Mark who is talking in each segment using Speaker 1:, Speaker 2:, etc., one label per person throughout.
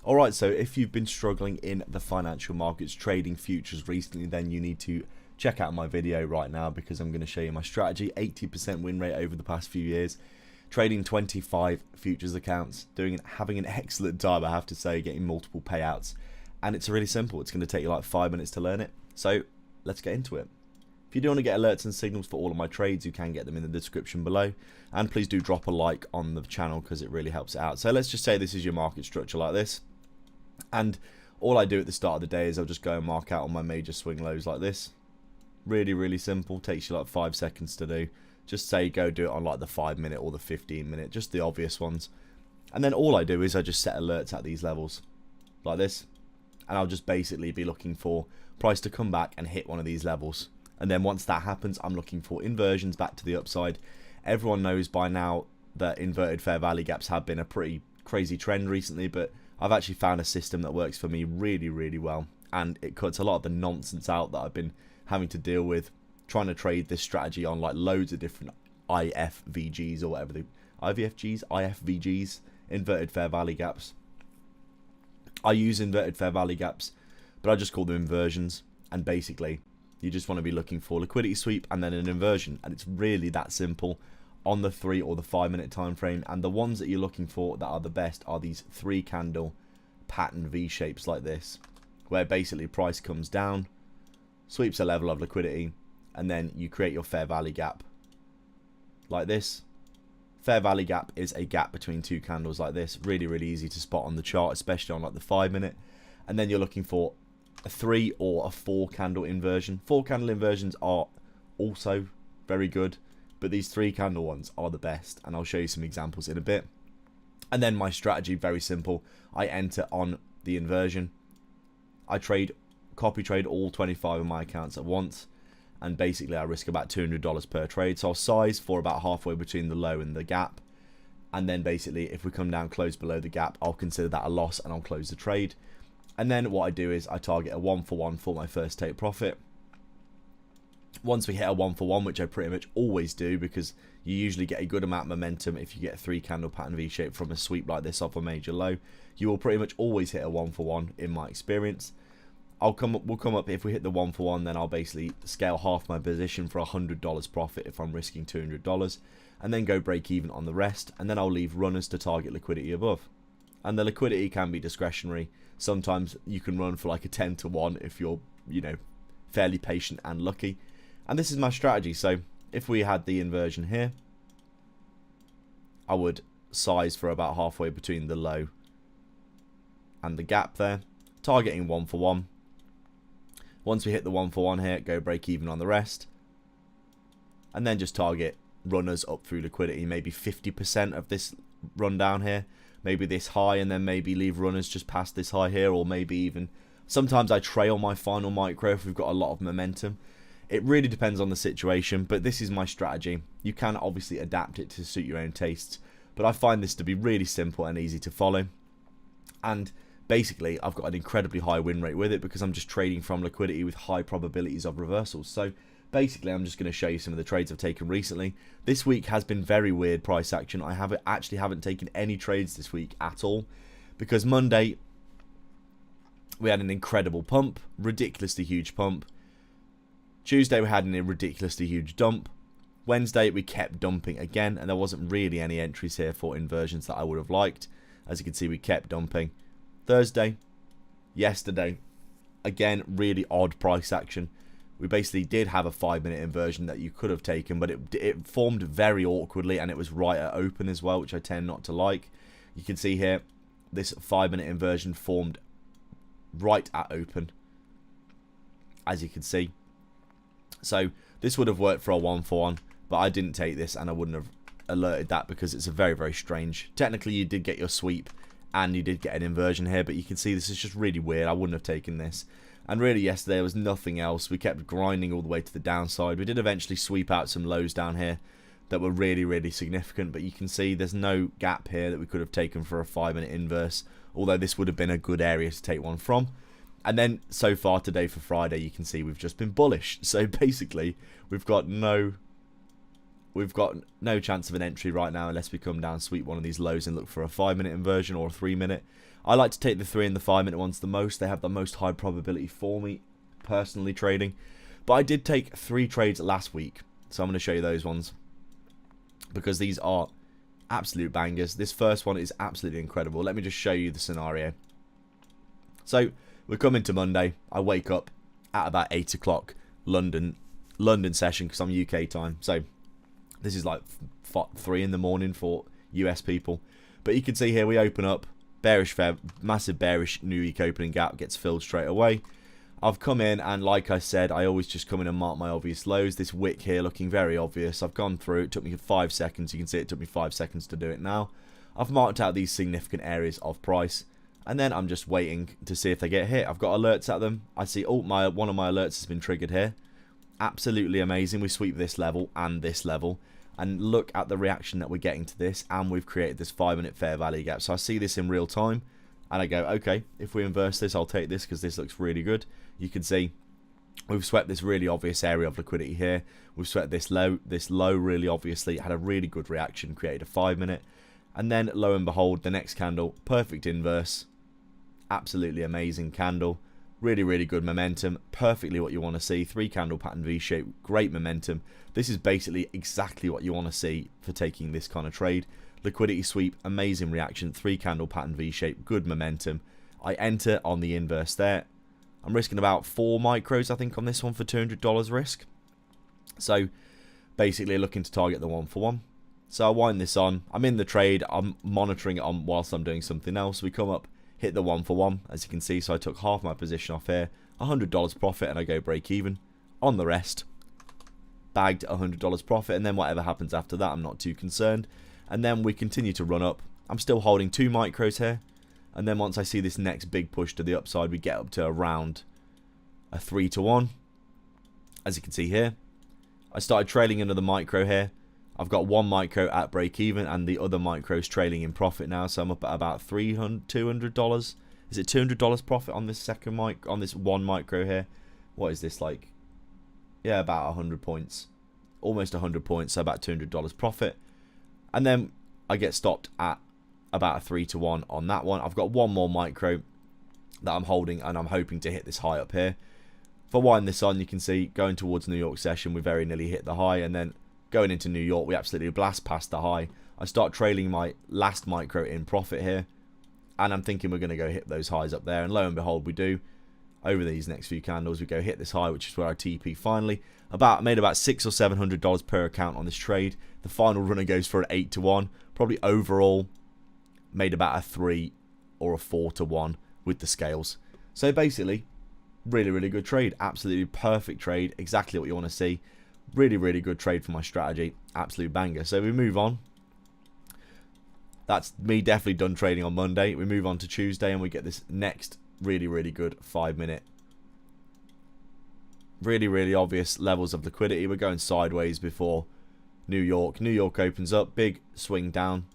Speaker 1: Alright, so if you've been struggling in the financial markets trading futures recently, then you need to check out my video right now, because I'm going to show you my strategy. 80% win rate over the past few years, trading 25 futures accounts, having an excellent time, I have to say, getting multiple payouts. And it's really simple. It's going to take you like 5 minutes to learn it. So let's get into it. If you do want to get alerts and signals for all of my trades, you can get them in the description below. And please do drop a like on the channel, because it really helps it out. So let's just say this is your market structure like this. And all I do at the start of the day is I'll just go and mark out on my major swing lows like this. Really, really simple. Takes you like 5 seconds to do. Just say go do it on like the 5 minute or the 15 minute. Just the obvious ones. And then all I do is I just set alerts at these levels. Like this. And I'll just basically be looking for price to come back and hit one of these levels. And then once that happens, I'm looking for inversions back to the upside. Everyone knows by now that inverted fair value gaps have been a pretty crazy trend recently, but I've actually found a system that works for me really, really well. And it cuts a lot of the nonsense out that I've been having to deal with trying to trade this strategy on like loads of different IFVGs or whatever the IFVGs, inverted fair value gaps. I use inverted fair value gaps, but I just call them inversions. And basically, you just want to be looking for liquidity sweep and then an inversion, and it's really that simple on the 3 or the 5 minute time frame. And the ones that you're looking for that are the best are these 3 candle pattern V shapes like this, where basically price comes down, sweeps a level of liquidity, and then you create your fair value gap like this. Fair value gap is a gap between 2 candles like this. Really, really easy to spot on the chart, especially on like the 5 minute. And then you're looking for a 3 or a 4 candle inversion. 4 candle inversions are also very good, but these 3 candle ones are the best, and I'll show you some examples in a bit. And then my strategy, very simple. I enter on the inversion. I copy trade all 25 of my accounts at once, and basically I risk about $200 per trade. So I'll size for about halfway between the low and the gap, and then basically if we come down close below the gap, I'll consider that a loss and I'll close the trade. And then what I do is I target a 1-for-1 for my first take profit. Once we hit a 1-for-1, which I pretty much always do, because you usually get a good amount of momentum if you get a 3 candle pattern V shape from a sweep like this off a major low. You will pretty much always hit a 1-for-1 in my experience. We'll come up if we hit the 1-for-1, then I'll basically scale half my position for $100 profit if I'm risking $200, and then go break even on the rest, and then I'll leave runners to target liquidity above. And the liquidity can be discretionary. Sometimes you can run for like a 10-to-1 if you're, you know, fairly patient and lucky. And this is my strategy. So if we had the inversion here, I would size for about halfway between the low and the gap there, targeting 1-for-1. Once we hit the 1-for-1 here, go break even on the rest, and then just target runners up through liquidity, maybe 50% of this run down here, maybe this high, and then maybe leave runners just past this high here, or maybe even sometimes I trail my final micro if we've got a lot of momentum. It really depends on the situation, but this is my strategy. You can obviously adapt it to suit your own tastes, but I find this to be really simple and easy to follow. And basically, I've got an incredibly high win rate with it because I'm just trading from liquidity with high probabilities of reversals. So basically, I'm just going to show you some of the trades I've taken recently. This week has been very weird price action. I actually haven't taken any trades this week at all, because Monday we had an incredible pump, ridiculously huge pump. Tuesday we had a ridiculously huge dump. Wednesday we kept dumping again, and there wasn't really any entries here for inversions that I would have liked. As you can see, we kept dumping. Thursday, yesterday, again, really odd price action. We basically did have a 5 minute inversion that you could have taken, but it formed very awkwardly, and it was right at open as well, which I tend not to like. You can see here, this 5 minute inversion formed right at open, as you can see. So this would have worked for a 1-for-1, but I didn't take this, and I wouldn't have alerted that because it's a very, very strange. Technically, you did get your sweep and you did get an inversion here, but you can see this is just really weird. I wouldn't have taken this. And really, yesterday there was nothing else. We kept grinding all the way to the downside. We did eventually sweep out some lows down here that were really, really significant, but you can see there's no gap here that we could have taken for a 5 minute inverse, although this would have been a good area to take one from. And then so far today for Friday, you can see we've just been bullish. So basically, we've got no chance of an entry right now unless we come down, sweep one of these lows and look for a 5 minute inversion or a 3 minute. I like to take the 3 and the 5 minute ones the most. They have the most high probability for me personally trading. But I did take 3 trades last week, so I'm going to show you those ones because these are absolute bangers. This first one is absolutely incredible. Let me just show you the scenario. So we're coming to Monday. I wake up at about 8 o'clock London session because I'm UK time. So this is like 3 in the morning for US people. But you can see here we open up. Bearish fair, massive bearish new week opening gap gets filled straight away. I've come in and like I said, I always just come in and mark my obvious lows. This wick here looking very obvious. I've gone through. It took me 5 seconds. You can see it took me 5 seconds to do it now. I've marked out these significant areas of price. And then I'm just waiting to see if they get hit. I've got alerts at them. I see, oh, one of my alerts has been triggered here. Absolutely amazing. We sweep this level and this level. And look at the reaction that we're getting to this. And we've created this 5-minute fair value gap. So I see this in real time. And I go, okay, if we inverse this, I'll take this because this looks really good. You can see we've swept this really obvious area of liquidity here. We've swept this low really obviously. It had a really good reaction, created a 5-minute. And then, lo and behold, the next candle, perfect inverse. Absolutely amazing candle. Really, really good momentum. Perfectly what you want to see. 3 candle pattern V-shape. Great momentum. This is basically exactly what you want to see for taking this kind of trade. Liquidity sweep, amazing reaction, 3 candle pattern V-shape, good momentum. I enter on the inverse there. I'm risking about 4 micros, I think, on this one for $200 risk. So, basically looking to target the 1-for-1. So I wind this on. I'm in the trade. I'm monitoring it on whilst I'm doing something else. We come up, hit the 1-for-1, as you can see. So I took half my position off here, $100 profit, and I go break even. On the rest, bagged $100 profit, and then whatever happens after that, I'm not too concerned. And then we continue to run up. I'm still holding 2 micros here. And then once I see this next big push to the upside, we get up to around a 3-to-1. As you can see here. I started trailing another micro here. I've got 1 micro at break even and the other micro's trailing in profit now. So I'm up at about $200. Is it $200 profit on this second mic, on this 1 micro here? What is this like? Yeah, about 100 points. Almost 100 points, so about $200 profit. And then I get stopped at about a 3-to-1 on that one. I've got 1 more micro that I'm holding and I'm hoping to hit this high up here. If I wind this on, you can see going towards New York session, we very nearly hit the high, and then going into New York, we absolutely blast past the high. I start trailing my last micro in profit here, and I'm thinking we're going to go hit those highs up there, and lo and behold, we do. Over these next few candles, we go hit this high, which is where I TP finally. Made about $600 or $700 per account on this trade. The final runner goes for an 8-to-1. Probably overall made about a 3 or a 4-to-1 with the scales. So basically, really, really good trade. Absolutely perfect trade. Exactly what you want to see. Really, really good trade for my strategy. Absolute banger. So we move on. That's me definitely done trading on Monday. We move on to Tuesday and we get this next really, really good 5-minute. Really, really obvious levels of liquidity. We're going sideways before New York. New York opens up. Big swing down.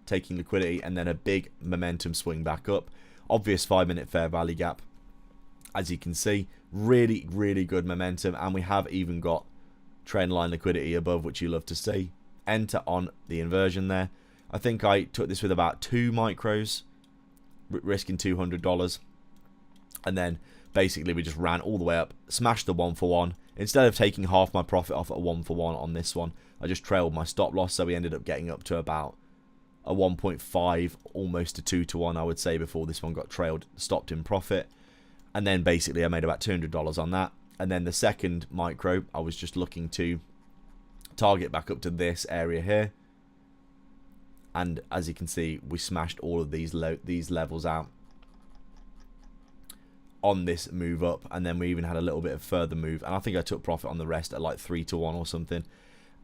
Speaker 1: Taking liquidity. And then a big momentum swing back up. Obvious 5-minute fair value gap. As you can see. Really, really good momentum. And we have even got trend line liquidity above, which you love to see. Enter on the inversion there. I think I took this with about 2 micros. Risking $200. And then basically we just ran all the way up, smashed the 1-for-1. Instead of taking half my profit off at a 1-for-1 on this one, I just trailed my stop loss, so we ended up getting up to about a 1.5, almost a 2-to-1 I would say, before this one got trailed, stopped in profit. And then basically I made about $200 on that. And then the second micro, I was just looking to target back up to this area here. And as you can see, we smashed all of these levels out on this move up, and then we even had a little bit of further move, and I think I took profit on the rest at like 3-to-1 or something,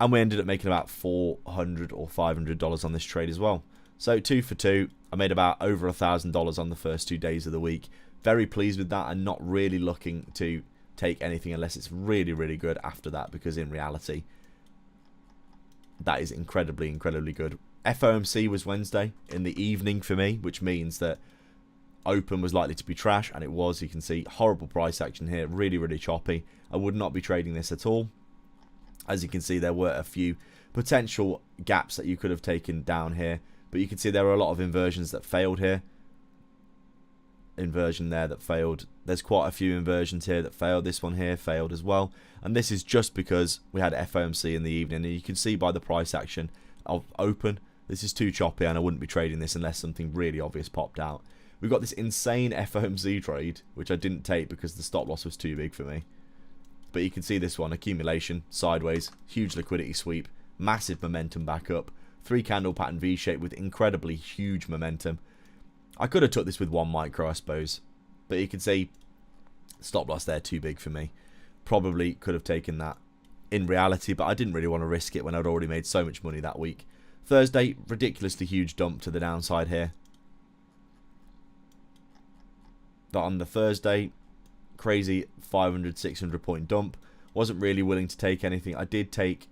Speaker 1: and we ended up making about $400 or $500 on this trade as well. So 2 for 2. I made about over $1,000 on the first 2 days of the week. Very pleased with that, and not really looking to take anything unless it's really, really good after that, because in reality that is incredibly, incredibly good. FOMC was Wednesday in the evening for me, which means that open was likely to be trash, and it was. You can see horrible price action here, really, really choppy. I would not be trading this at all. As you can see, there were a few potential gaps that you could have taken down here, but you can see there were a lot of inversions that failed here. inversion there that failed. There's quite a few inversions here that failed. This one here failed as well, and this is just because we had FOMC in the evening, and you can see by the price action of open, this is too choppy, and I wouldn't be trading this unless something really obvious popped out. We've got this insane FOMC trade, which I didn't take because the stop loss was too big for me. But you can see this one, accumulation, sideways, huge liquidity sweep, massive momentum back up, 3 candle pattern V-shape with incredibly huge momentum. I could have took this with 1 micro, I suppose, but you can see stop loss there too big for me. Probably could have taken that in reality, but I didn't really want to risk it when I'd already made so much money that week. Thursday, ridiculously huge dump to the downside here. But on the Thursday, crazy 500, 600 point dump. Wasn't really willing to take anything. I did take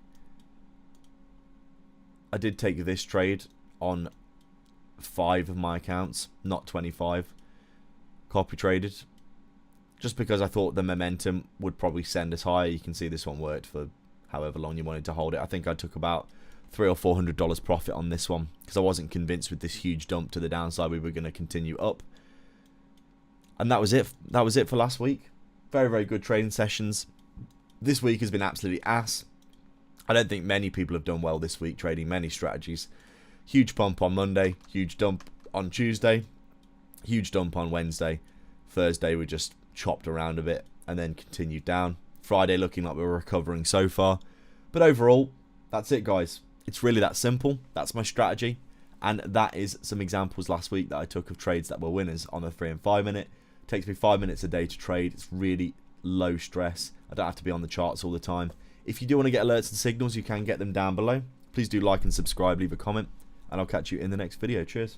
Speaker 1: this trade on 5 of my accounts, not 25. Copy traded, just because I thought the momentum would probably send us higher. You can see this one worked for however long you wanted to hold it. I think I took about $300 or $400 profit on this one because I wasn't convinced with this huge dump to the downside we were going to continue up. And that was it. That was it for last week. Very, very good trading sessions. This week has been absolutely ass. I don't think many people have done well this week trading many strategies. Huge pump on Monday, huge dump on Tuesday, huge dump on Wednesday. Thursday we just chopped around a bit and then continued down. Friday looking like we're recovering so far. But overall, that's it, guys. It's really that simple. That's my strategy. And that is some examples last week that I took of trades that were winners on the 3 and 5 minute. It takes me 5 minutes a day to trade. It's really low stress. I don't have to be on the charts all the time. If you do want to get alerts and signals, you can get them down below. Please do like and subscribe, leave a comment, and I'll catch you in the next video. Cheers.